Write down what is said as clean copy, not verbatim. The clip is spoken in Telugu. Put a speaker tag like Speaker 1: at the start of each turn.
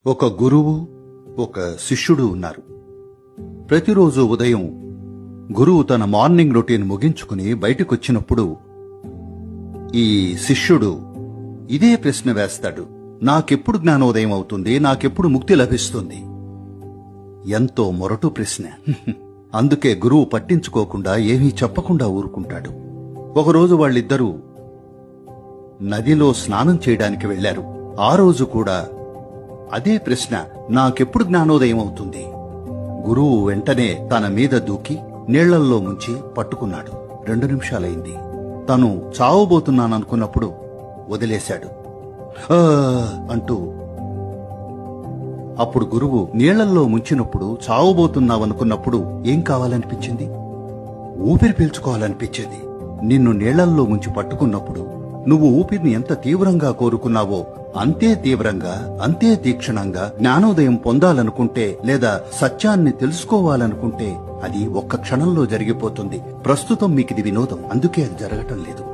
Speaker 1: ఒక గురువు ఒక శిష్యుడు ఉన్నారు. ప్రతిరోజు ఉదయం గురువు తన మార్నింగ్ రొటీన్ ముగించుకుని బయటకొచ్చినప్పుడు ఈ శిష్యుడు ఇదే ప్రశ్న వేస్తాడు, నాకెప్పుడు జ్ఞానోదయం అవుతుంది, నాకెప్పుడు ముక్తి లభిస్తుంది? ఎంతో మొరటు ప్రశ్న. అందుకే గురువు పట్టించుకోకుండా ఏమీ చెప్పకుండా ఊరుకుంటాడు. ఒకరోజు వాళ్ళిద్దరూ నదిలో స్నానం చేయడానికి వెళ్లారు. ఆ రోజు కూడా అదే ప్రశ్న, నాకెప్పుడు జ్ఞానోదయం అవుతుంది? గురువు వెంటనే తన మీద దూకి నీళ్లల్లో ముంచి పట్టుకున్నాడు. 2 నిమిషాలైంది. తను చావబోతున్నాననుకున్నప్పుడు వదిలేశాడు. అంటూ అప్పుడు గురువు నీళ్లల్లో ముంచినప్పుడు చావబోతున్నావనుకున్నప్పుడు ఏం కావాలనిపించింది? ఊపిరి పీల్చుకోవాలనిపించేది. నిన్ను నీళ్లల్లో ముంచి పట్టుకున్నప్పుడు నువ్వు ఊపిరిని ఎంత తీవ్రంగా కోరుకున్నావో అంతే తీవ్రంగా, అంతే తీక్షణంగా జ్ఞానోదయం పొందాలనుకుంటే లేదా సత్యాన్ని తెలుసుకోవాలనుకుంటే అది ఒక్క క్షణంలో జరిగిపోతుంది. ప్రస్తుతం మీకిది వినోదం, అందుకే అది జరగటం లేదు.